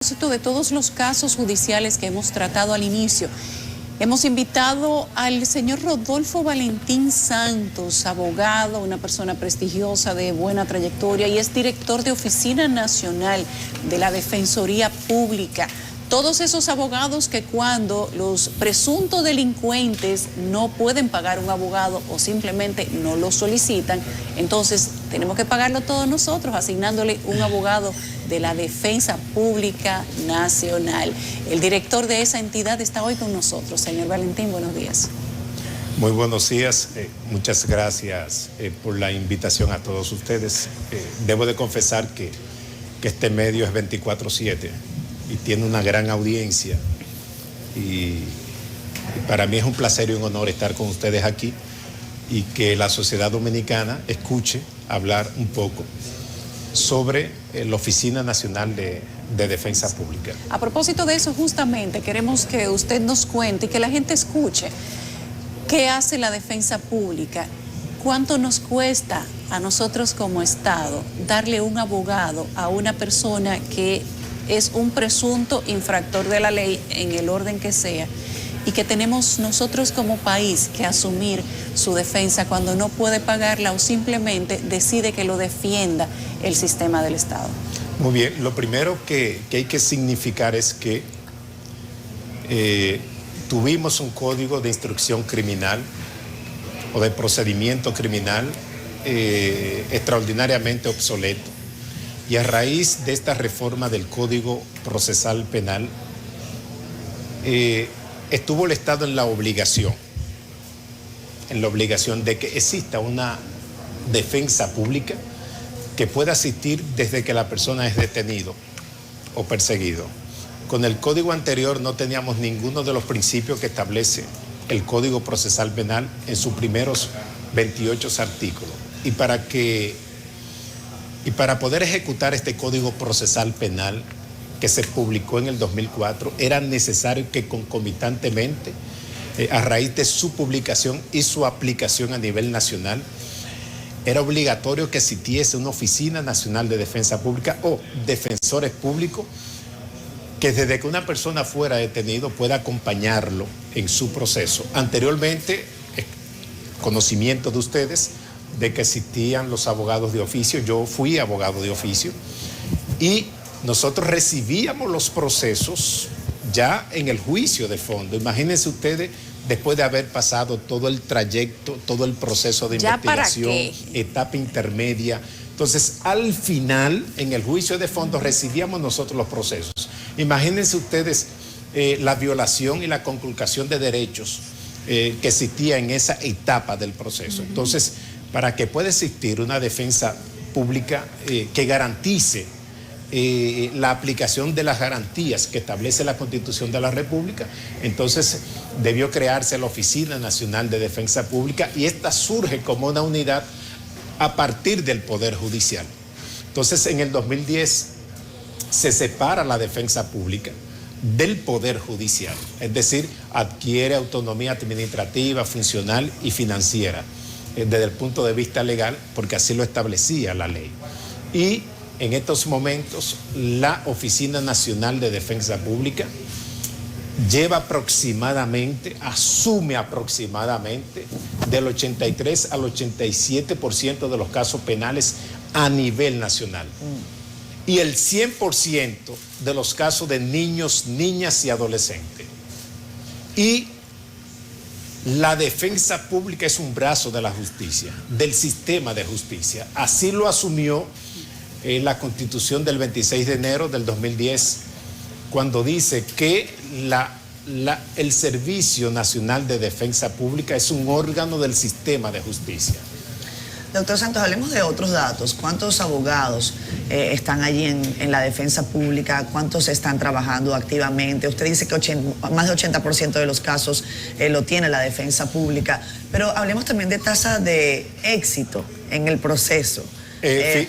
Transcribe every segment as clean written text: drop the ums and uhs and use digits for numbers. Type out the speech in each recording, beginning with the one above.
De todos los casos judiciales que hemos tratado al inicio, hemos invitado al señor Rodolfo Valentín Santos, abogado, una persona prestigiosa de buena trayectoria y es director de Oficina Nacional de la Defensoría Pública. Todos esos abogados que cuando los presuntos delincuentes no pueden pagar un abogado o simplemente no lo solicitan, entonces tenemos que pagarlo todos nosotros, asignándole un abogado de la Defensa Pública Nacional. El director de esa entidad está hoy con nosotros. Señor Valentín, buenos días. Muy buenos días, muchas gracias por la invitación a todos ustedes. Debo de confesar que este medio es 24/7 y tiene una gran audiencia y para mí es un placer y un honor estar con ustedes aquí y que la sociedad dominicana escuche hablar un poco sobre la Oficina Nacional de Defensa Pública. A propósito de eso, justamente queremos que usted nos cuente y que la gente escuche qué hace la Defensa Pública, cuánto nos cuesta a nosotros como Estado darle un abogado a una persona que es un presunto infractor de la ley en el orden que sea y que tenemos nosotros como país que asumir su defensa cuando no puede pagarla o simplemente decide que lo defienda el sistema del Estado. Muy bien, lo primero que hay que significar es que tuvimos un código de instrucción criminal o de procedimiento criminal extraordinariamente obsoleto. Y a raíz de esta reforma del Código Procesal Penal, estuvo el Estado en la obligación de que exista una defensa pública que pueda asistir desde que la persona es detenido o perseguido. Con el código anterior no teníamos ninguno de los principios que establece el Código Procesal Penal en sus primeros 28 artículos. Y para poder ejecutar este Código Procesal Penal que se publicó en el 2004, era necesario que concomitantemente, a raíz de su publicación y su aplicación a nivel nacional, era obligatorio que existiese una Oficina Nacional de Defensa Pública o defensores públicos que desde que una persona fuera detenido pueda acompañarlo en su proceso. Anteriormente, conocimiento de ustedes de que existían los abogados de oficio. Yo fui abogado de oficio y nosotros recibíamos los procesos ya en el juicio de fondo. Imagínense ustedes, después de haber pasado todo el trayecto, todo el proceso de investigación, etapa intermedia. Entonces, al final, en el juicio de fondo, recibíamos nosotros los procesos. Imagínense ustedes la violación y la conculcación de derechos que existía en esa etapa del proceso. Entonces, para que pueda existir una defensa pública que garantice la aplicación de las garantías que establece la Constitución de la República, entonces debió crearse la Oficina Nacional de Defensa Pública y esta surge como una unidad a partir del Poder Judicial. Entonces, en el 2010 se separa la defensa pública del Poder Judicial, es decir, adquiere autonomía administrativa, funcional y financiera desde el punto de vista legal, porque así lo establecía la ley. Y en estos momentos la Oficina Nacional de Defensa Pública asume aproximadamente del 83 al 87% de los casos penales a nivel nacional. Y el 100% de los casos de niños, niñas y adolescentes. Y la defensa pública es un brazo de la justicia, del sistema de justicia. Así lo asumió la Constitución del 26 de enero del 2010, cuando dice que el Servicio Nacional de Defensa Pública es un órgano del sistema de justicia. Doctor Santos, hablemos de otros datos. ¿Cuántos abogados están allí en la defensa pública? ¿Cuántos están trabajando activamente? Usted dice que más de 80% de los casos lo tiene la defensa pública, pero hablemos también de tasa de éxito en el proceso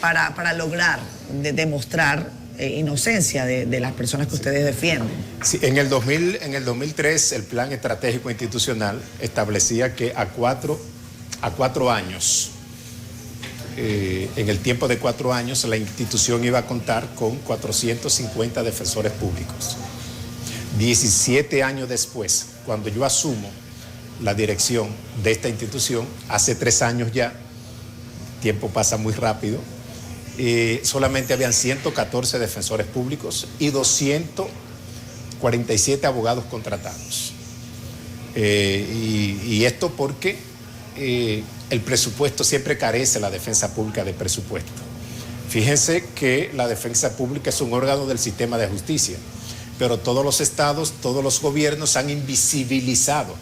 para lograr demostrar inocencia de las personas que ustedes defienden. Sí, en el 2003 el Plan Estratégico Institucional establecía que a cuatro años en el tiempo de 4 años, la institución iba a contar con 450 defensores públicos. 17 años después, cuando yo asumo la dirección de esta institución, hace 3 años ya, el tiempo pasa muy rápido, solamente habían 114 defensores públicos y 247 abogados contratados. Y esto porque el presupuesto siempre carece, la defensa pública, de presupuesto. Fíjense que la defensa pública es un órgano del sistema de justicia, pero todos los estados, todos los gobiernos han invisibilizado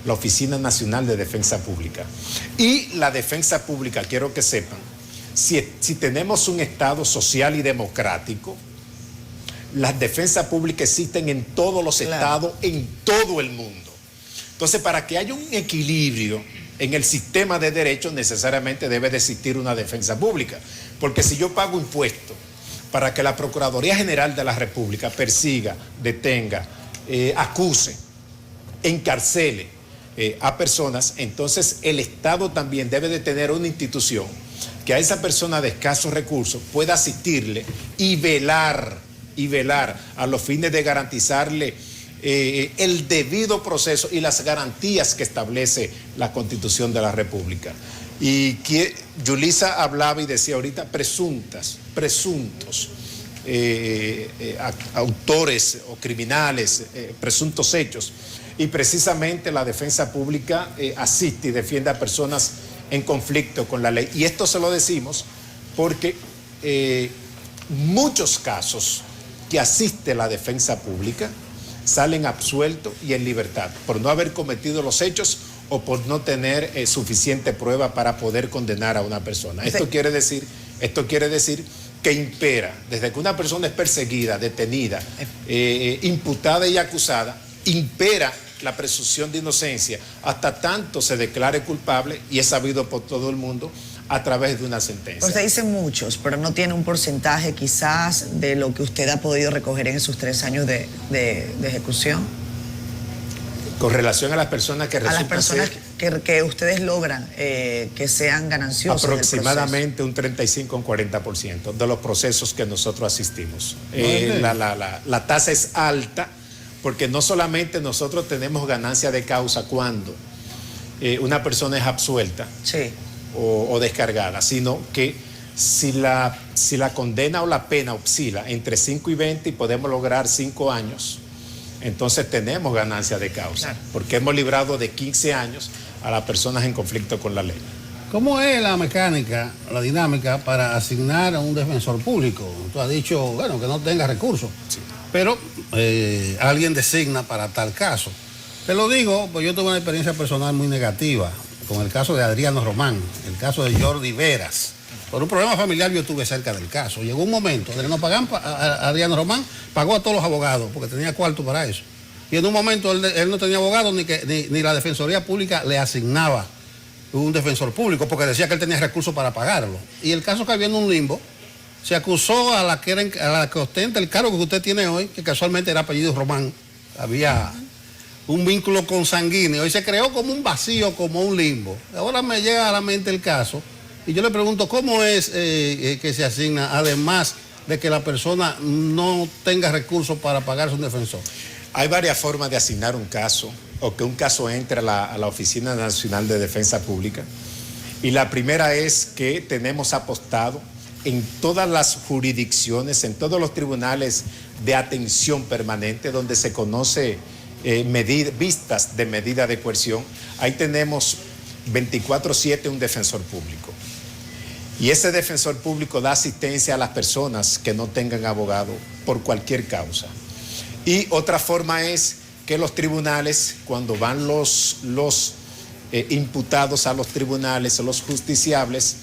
la Oficina Nacional de Defensa Pública. Y la defensa pública, quiero que sepan, si tenemos un Estado social y democrático, las defensas públicas existen en todos los estados, en todo el mundo. Entonces, para que haya un equilibrio en el sistema de derechos, necesariamente debe de existir una defensa pública. Porque si yo pago impuestos para que la Procuraduría General de la República persiga, detenga, acuse, encarcele a personas, entonces el Estado también debe de tener una institución que a esa persona de escasos recursos pueda asistirle y velar a los fines de garantizarle el debido proceso y las garantías que establece la Constitución de la República. Y que Yulisa hablaba y decía ahorita presuntos autores o criminales, presuntos hechos. Y precisamente la defensa pública asiste y defiende a personas en conflicto con la ley. Y esto se lo decimos porque muchos casos que asiste la defensa pública salen absueltos y en libertad por no haber cometido los hechos o por no tener suficiente prueba para poder condenar a una persona. Sí. Esto quiere decir que impera, desde que una persona es perseguida, detenida, imputada y acusada, impera la presunción de inocencia hasta tanto se declare culpable y es sabido por todo el mundo a través de una sentencia. Usted dice muchos, pero no tiene un porcentaje quizás de lo que usted ha podido recoger en esos 3 años de ejecución. Con relación a las personas que resultan a las personas que ustedes logran que sean gananciosas. Aproximadamente un 35 o un 40% de los procesos que nosotros asistimos. La tasa es alta porque no solamente nosotros tenemos ganancia de causa cuando una persona es absuelta. Sí. O descargada, sino que si la condena o la pena oscila entre 5 y 20 y podemos lograr 5 años, entonces tenemos ganancia de causa, claro, porque hemos librado de 15 años a las personas en conflicto con la ley. ¿Cómo es la mecánica, la dinámica para asignar a un defensor público? Tú has dicho, bueno, que no tenga recursos, sí, pero alguien designa para tal caso. Te lo digo, pues yo tuve una experiencia personal muy negativa con el caso de Adriano Román, el caso de Jordi Veras. Por un problema familiar yo estuve cerca del caso. Llegó un momento de no pagar a Adriano Román, pagó a todos los abogados porque tenía cuarto para eso. Y en un momento él no tenía abogado ni la Defensoría Pública le asignaba un defensor público porque decía que él tenía recursos para pagarlo. Y el caso cayó en un limbo. Se acusó a la que ostenta el cargo que usted tiene hoy, que casualmente era apellido Román. Había un vínculo consanguíneo y se creó como un vacío, como un limbo. Ahora me llega a la mente el caso y yo le pregunto cómo es que se asigna, además de que la persona no tenga recursos para pagarse un defensor. Hay varias formas de asignar un caso o que un caso entre a la Oficina Nacional de Defensa Pública. Y la primera es que tenemos apostado en todas las jurisdicciones, en todos los tribunales de atención permanente donde se conoce vistas de medida de coerción. Ahí tenemos 24/7 un defensor público. Y ese defensor público da asistencia a las personas que no tengan abogado por cualquier causa. Y otra forma es que los tribunales, cuando van los imputados a los tribunales, los justiciables,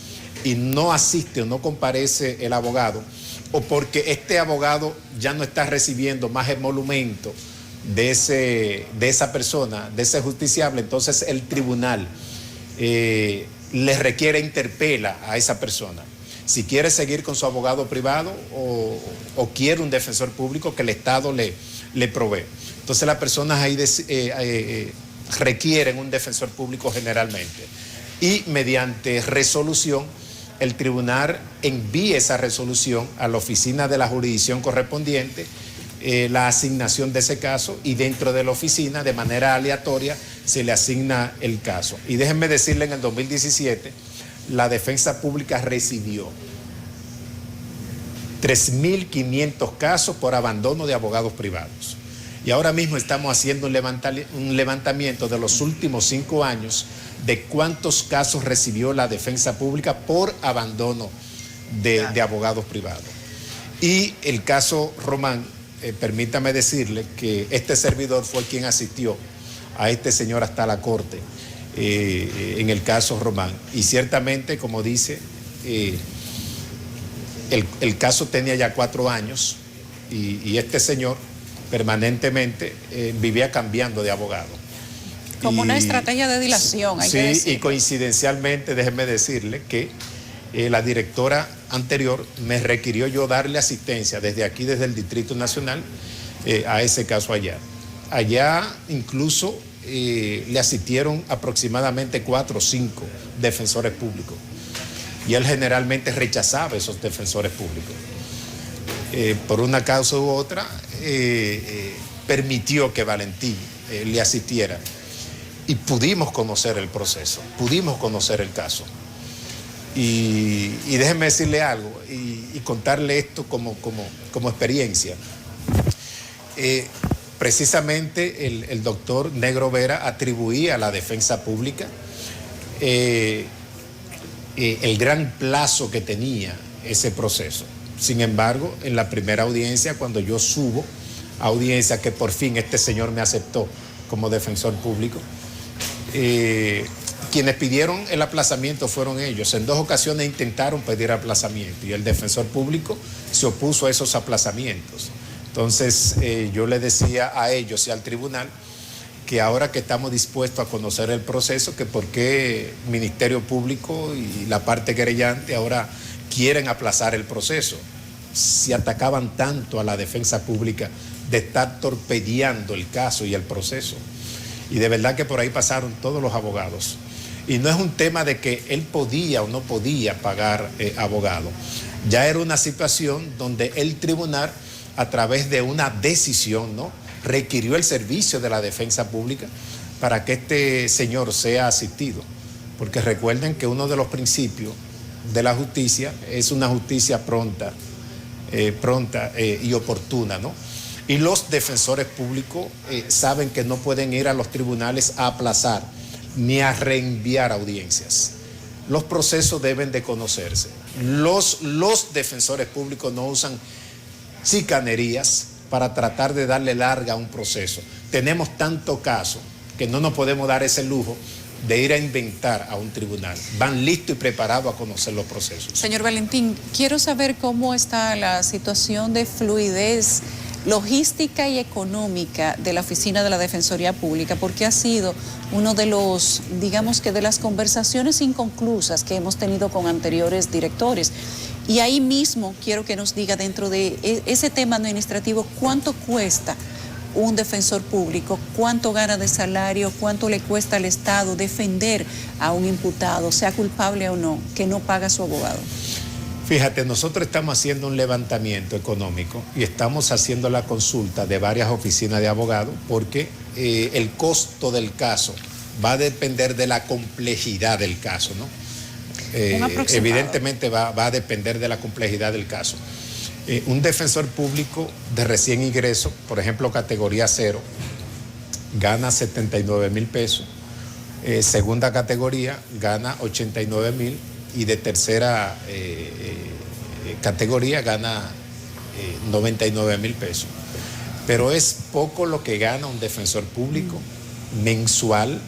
y no asiste o no comparece el abogado, o porque este abogado ya no está recibiendo más emolumento de esa persona, de ese justiciable, entonces el tribunal le requiere, interpela a esa persona si quiere seguir con su abogado privado o quiere un defensor público que el Estado le provee. Entonces las personas ahí requieren un defensor público generalmente y mediante resolución el tribunal envíe esa resolución a la oficina de la jurisdicción correspondiente, la asignación de ese caso, y dentro de la oficina, de manera aleatoria, se le asigna el caso. Y déjenme decirle, en el 2017, la defensa pública recibió 3.500 casos por abandono de abogados privados. Y ahora mismo estamos haciendo un levantamiento de los últimos 5 años de cuántos casos recibió la defensa pública por abandono de abogados privados. Y el caso Román, permítame decirle que este servidor fue quien asistió a este señor hasta la corte en el caso Román. Y ciertamente, como dice, el caso tenía ya 4 años y este señor permanentemente vivía cambiando de abogado. Como una estrategia de dilación, hay que decirlo. Sí, y coincidencialmente, déjeme decirle que la directora anterior me requirió yo darle asistencia desde aquí, desde el Distrito Nacional, a ese caso allá. Allá incluso le asistieron aproximadamente 4 o 5 defensores públicos. Y él generalmente rechazaba esos defensores públicos. Por una causa u otra, permitió que Valentín le asistiera. Y pudimos conocer el proceso, pudimos conocer el caso. Y déjenme decirle algo y contarle esto como experiencia. Precisamente el doctor Negro Vera atribuía a la defensa pública el gran plazo que tenía ese proceso. Sin embargo, en la primera audiencia, cuando yo subo a audiencia, que por fin este señor me aceptó como defensor público, quienes pidieron el aplazamiento fueron ellos. En 2 ocasiones intentaron pedir aplazamiento y el defensor público se opuso a esos aplazamientos. Entonces yo le decía a ellos y al tribunal que ahora que estamos dispuestos a conocer el proceso, que por qué el Ministerio Público y la parte querellante ahora quieren aplazar el proceso, si atacaban tanto a la defensa pública de estar torpedeando el caso y el proceso. Y de verdad que por ahí pasaron todos los abogados. Y no es un tema de que él podía o no podía pagar abogado. Ya era una situación donde el tribunal, a través de una decisión, ¿no?, requirió el servicio de la defensa pública para que este señor sea asistido. Porque recuerden que uno de los principios de la justicia es una justicia pronta y oportuna, ¿no? Y los defensores públicos saben que no pueden ir a los tribunales a aplazar ni a reenviar audiencias. Los procesos deben de conocerse. Los defensores públicos no usan chicanerías para tratar de darle larga a un proceso. Tenemos tanto caso que no nos podemos dar ese lujo de ir a inventar a un tribunal. Van listos y preparados a conocer los procesos. Señor Valentín, quiero saber cómo está la situación de fluidez logística y económica de la Oficina de la Defensoría Pública, porque ha sido uno de los, digamos que de las conversaciones inconclusas que hemos tenido con anteriores directores. Y ahí mismo quiero que nos diga, dentro de ese tema administrativo, cuánto cuesta un defensor público, cuánto gana de salario, cuánto le cuesta al Estado defender a un imputado, sea culpable o no, que no paga su abogado. Fíjate, nosotros estamos haciendo un levantamiento económico y estamos haciendo la consulta de varias oficinas de abogados porque el costo del caso va a depender de la complejidad del caso, ¿no? Evidentemente va a depender de la complejidad del caso. Un defensor público de recién ingreso, por ejemplo, categoría 0, gana 79,000 pesos. Segunda categoría gana 89,000 y de tercera categoría gana 99,000 pesos. Pero es poco lo que gana un defensor público mensual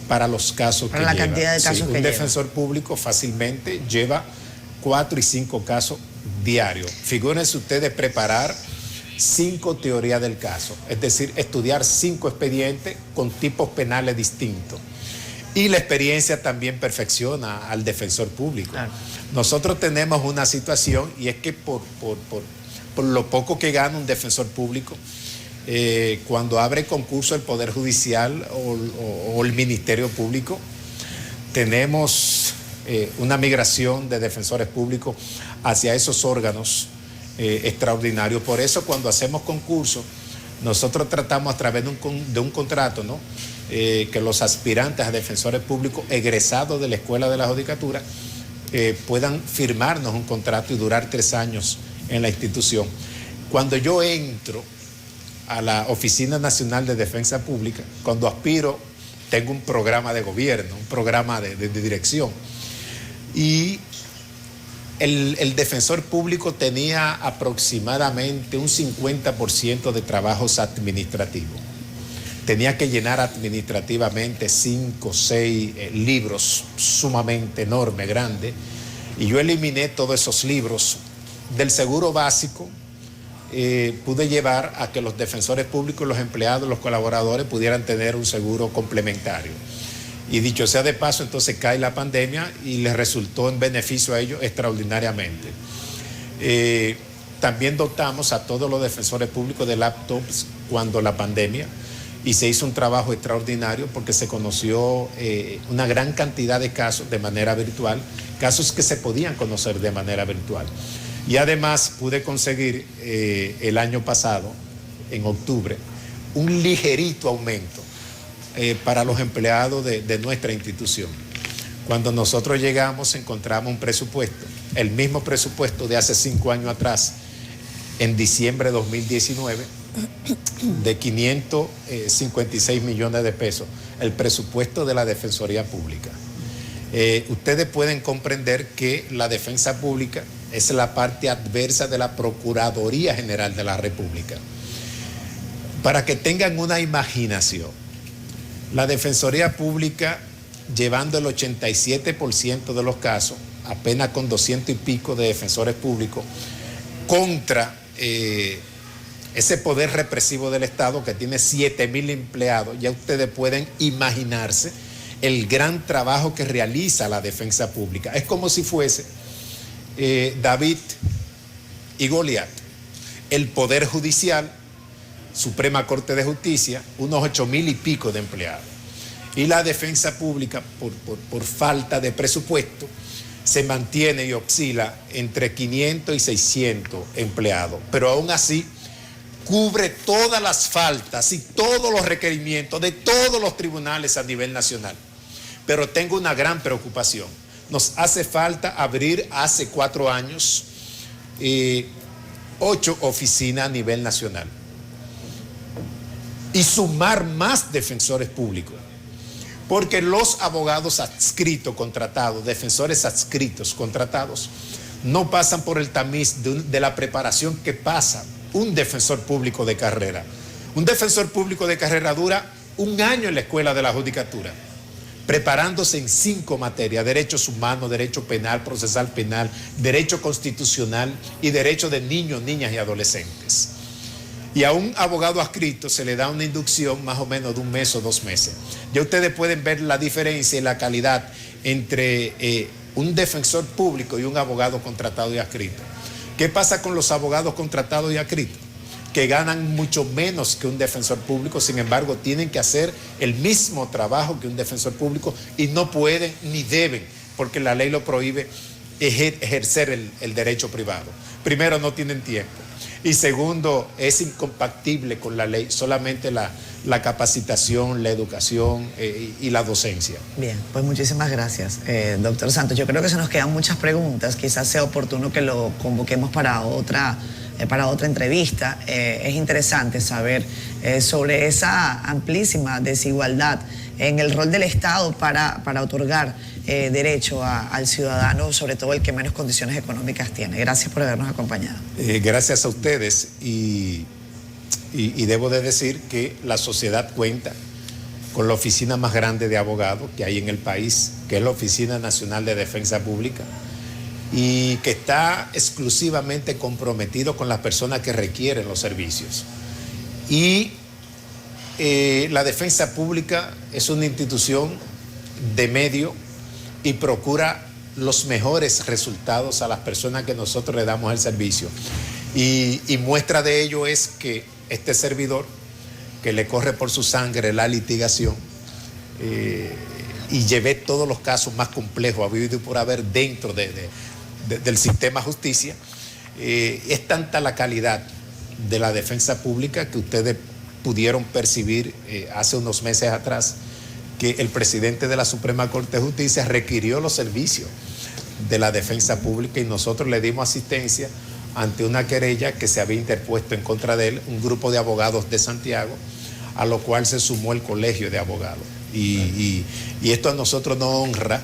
para los casos para que la lleva. Cantidad de casos sí, que un defensor público fácilmente lleva 4 y 5 casos diarios. Figúrense ustedes preparar 5 teorías del caso, es decir, estudiar 5 expedientes con tipos penales distintos. Y la experiencia también perfecciona al defensor público. Claro. Nosotros tenemos una situación y es que por lo poco que gana un defensor público, cuando abre concurso el Poder Judicial o el Ministerio Público, tenemos una migración de defensores públicos hacia esos órganos extraordinarios. Por eso cuando hacemos concursos, nosotros tratamos a través de un contrato, ¿no? Que los aspirantes a defensores públicos egresados de la Escuela de la Judicatura puedan firmarnos un contrato y durar 3 años en la institución. Cuando yo entro a la Oficina Nacional de Defensa Pública, cuando aspiro, tengo un programa de gobierno, un programa de dirección. Y el defensor público tenía aproximadamente un 50% de trabajos administrativos. Tenía que llenar administrativamente 5 o 6 libros sumamente enormes, grandes. Y yo eliminé todos esos libros. Del seguro básico, pude llevar a que los defensores públicos, los empleados, los colaboradores pudieran tener un seguro complementario. Y dicho sea de paso, entonces cae la pandemia y les resultó en beneficio a ellos extraordinariamente. También dotamos a todos los defensores públicos de laptops cuando la pandemia, y se hizo un trabajo extraordinario porque se conoció una gran cantidad de casos de manera virtual, casos que se podían conocer de manera virtual. Y además pude conseguir el año pasado, en octubre, un ligerito aumento para los empleados de nuestra institución. Cuando nosotros llegamos encontramos un presupuesto, el mismo presupuesto de hace 5 años atrás, en diciembre de 2019, de 556 millones de pesos, el presupuesto de la Defensoría Pública. Ustedes pueden comprender que la defensa pública es la parte adversa de la Procuraduría General de la República. Para que tengan una imaginación, la Defensoría Pública, llevando el 87% de los casos, apenas con 200 y pico de defensores públicos, contra ese poder represivo del Estado que tiene 7.000 empleados, ya ustedes pueden imaginarse el gran trabajo que realiza la defensa pública. Es como si fuese David y Goliat, el Poder Judicial, Suprema Corte de Justicia, unos 8.000 y pico de empleados. Y la defensa pública, por falta de presupuesto, se mantiene y oscila entre 500 y 600 empleados. Pero aún así, cubre todas las faltas y todos los requerimientos de todos los tribunales a nivel nacional. Pero tengo una gran preocupación. Nos hace falta abrir hace 4 años 8 oficinas a nivel nacional y sumar más defensores públicos, porque los abogados adscritos contratados, defensores adscritos contratados, no pasan por el tamiz de la preparación que pasa un defensor público de carrera. Un defensor público de carrera dura 1 año en la Escuela de la Judicatura, preparándose en 5 materias: derechos humanos, derecho penal, procesal penal, derecho constitucional y derecho de niños, niñas y adolescentes. Y a un abogado adscrito se le da una inducción más o menos de 1 mes o 2 meses. Ya ustedes pueden ver la diferencia y la calidad entre un defensor público y un abogado contratado y adscrito. ¿Qué pasa con los abogados contratados y adscritos? Que ganan mucho menos que un defensor público, sin embargo tienen que hacer el mismo trabajo que un defensor público y no pueden ni deben, porque la ley lo prohíbe, ejercer el derecho privado. Primero, no tienen tiempo, y segundo, es incompatible con la ley solamente la capacitación, la educación y la docencia. Bien, pues muchísimas gracias, doctor Santos. Yo creo que se nos quedan muchas preguntas, quizás sea oportuno que lo convoquemos para otra entrevista. Es interesante saber sobre esa amplísima desigualdad en el rol del Estado para otorgar derecho al ciudadano, sobre todo el que menos condiciones económicas tiene. Gracias por habernos acompañado. Gracias a ustedes, y debo de decir que la sociedad cuenta con la oficina más grande de abogados que hay en el país, que es la Oficina Nacional de Defensa Pública, y que está exclusivamente comprometido con las personas que requieren los servicios. Y la defensa pública es una institución de medio y procura los mejores resultados a las personas que nosotros le damos el servicio. Y muestra de ello es que este servidor, que le corre por su sangre la litigación, y llevé todos los casos más complejos habido y por haber dentro del sistema justicia. Es tanta la calidad de la defensa pública que ustedes pudieron percibir hace unos meses atrás que el presidente de la Suprema Corte de Justicia requirió los servicios de la defensa pública y nosotros le dimos asistencia ante una querella que se había interpuesto en contra de él, un grupo de abogados de Santiago, a lo cual se sumó el Colegio de Abogados. Y esto a nosotros nos honra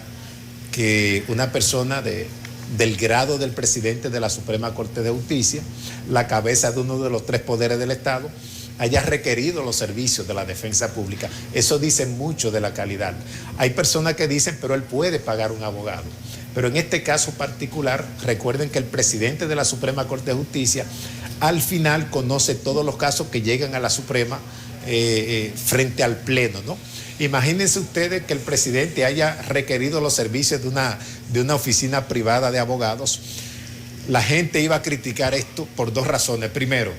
que una persona del grado del presidente de la Suprema Corte de Justicia, la cabeza de uno de los 3 poderes del Estado, haya requerido los servicios de la defensa pública. Eso dice mucho de la calidad. Hay personas que dicen, pero él puede pagar un abogado. Pero en este caso particular, recuerden que el presidente de la Suprema Corte de Justicia al final conoce todos los casos que llegan a la Suprema frente al Pleno, ¿no? Imagínense ustedes que el presidente haya requerido los servicios de una oficina privada de abogados. La gente iba a criticar esto por 2 razones. Primero,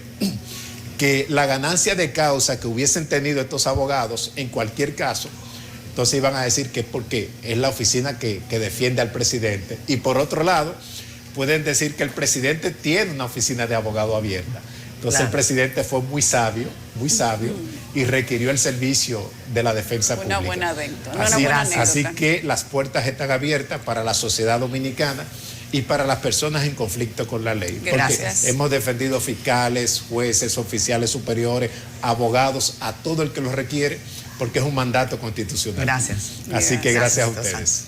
que la ganancia de causa que hubiesen tenido estos abogados en cualquier caso, entonces iban a decir que es porque es la oficina que defiende al presidente. Y por otro lado, pueden decir que el presidente tiene una oficina de abogado abierta. Entonces claro, el presidente fue muy sabio y requirió el servicio de la defensa pública. Una buena anécdota. Así que las puertas están abiertas para la sociedad dominicana y para las personas en conflicto con la ley. Gracias. Porque hemos defendido fiscales, jueces, oficiales superiores, abogados, a todo el que lo requiere, porque es un mandato constitucional. Gracias. Así que gracias a ustedes.